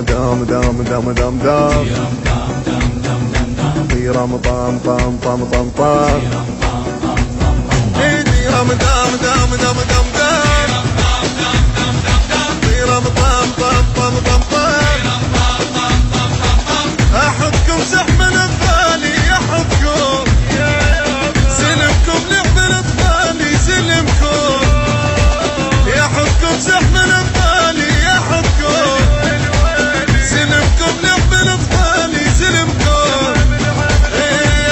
دام دام دام دام دام رام طام طام طام طام طام رام دام دام دام دام دام رام طام طام طام طام طام احبكم زحم الاطفال احبكم سلمكم لعب الاطفال سلمكم يحبكم زحم الاطفال يحبكم سلمكم لعب الاطفال سلمكم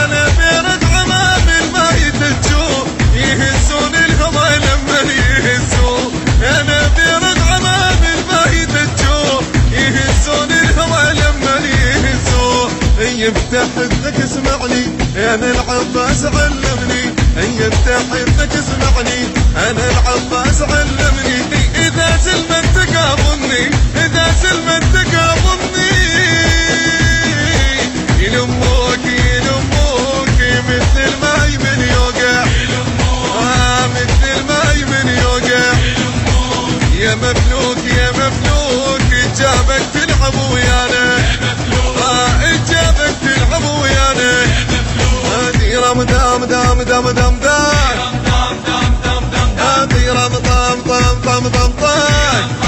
انا بيرد عمام ما يتجوا يهزون الهضا لما يهزوا انا بيرد عمام ما يتجوا يهزون الهضا لما يهزوا يفتح اذنك اسمعني انا العباس علمني يفتح اذنك اسمعني انا العباس علمني اذا سلمت تقابلني اذا سلمت تقابلني يلموك يلموك مثل ما يمن يوقع مثل ما يمن يوقع يا مفلوك يا مفلوك جابك تلعب ويانا جابك تلعب ويانا هذي رام دام دام دام دام دام هذي رام طام طام طام طام طام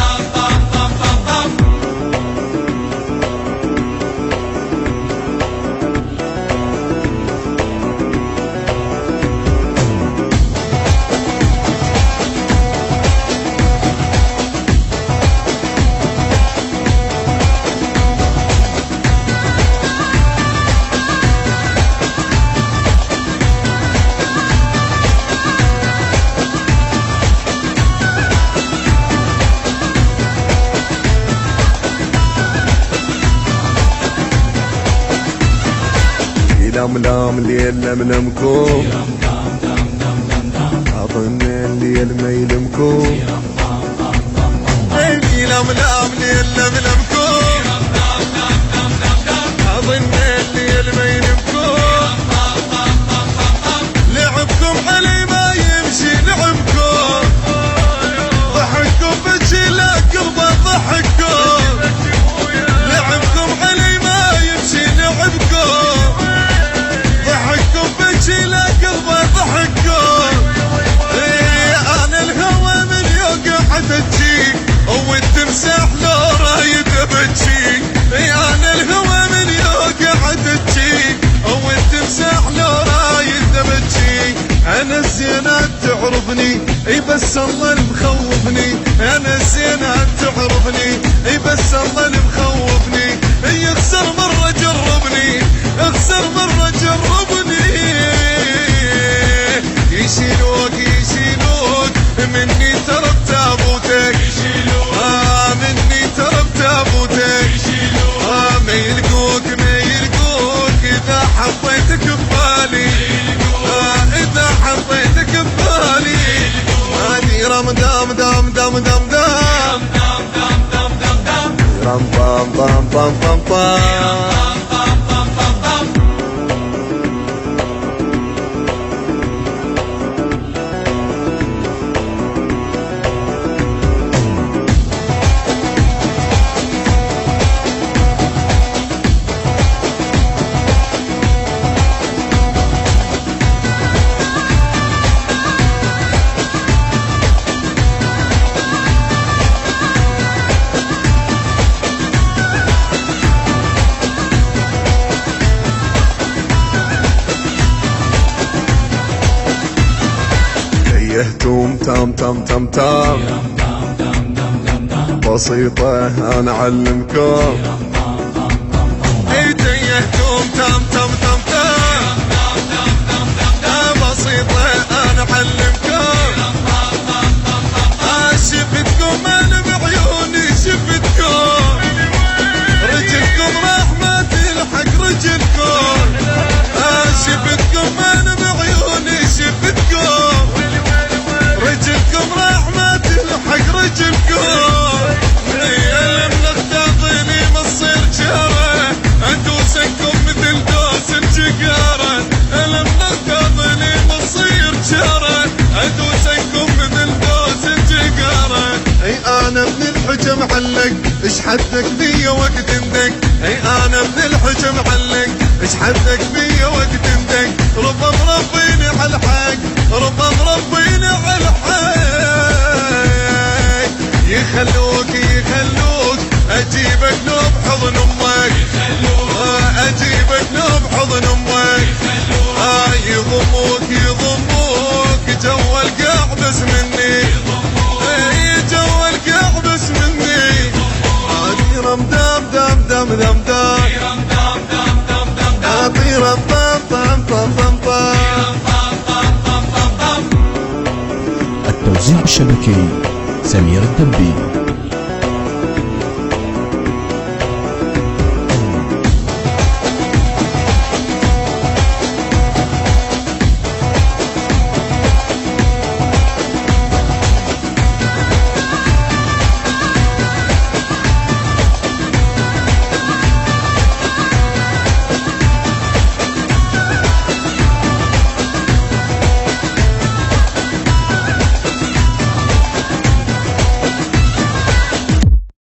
لام لام ليل لملمكم اظن الليل ما يلمكم لام لام ليل لملمكم اظن الليل ما يلمكم لعبكم علي ما يمشي لعبكم ضحككم بشي لا قلبه ضحككم لعبكم علي ما يمشي لعبكم لا قلبه ضحككم انا الهوى من يوقع تجيك والتمساح لو رايد بتجيك انا الهوى من يوقع تجيك والتمساح لو رايد بتجيك انا الزينات تعرفني بس الله اللي مخوفني انا الزينات تعرفني بس الله اللي مخوفني يخسر مرة جربني اخسر مرة جربني يشيلوك يشيلوك مني ترى بتابوتك مني ترى بتابوتك ما يلقوك ما يلقوك اذا حطيتك ببالي اذا حطيتك ببالي هذي رام دام دام دام دام دام رام طام طام طام طام طام يهتم تام تام تام تام بسيطة أنا أعلمكم يهتم تام تام تام تام بسيطة أنا أعلمكم شفتكم أنا بعيوني شفتكم رجلكم رحمة الحق رجلكم شفتكم معلق، ايش حدك بيا وقت اندق؟ اي انا من الحج معلق، ايش حدك بيا وقت اندق؟ ربا مربيني على الحق، ربا مربيني على الحق. يخلوك اجيبك لو بحضن امك، اجيبك لو بحضن امك. يضموك جو القاع بس مني، جو القاع بس مني. طيرم دام دام دام دام دام، طيرم طام طام طام طام. التوزيع الشبكي سمير الدبي.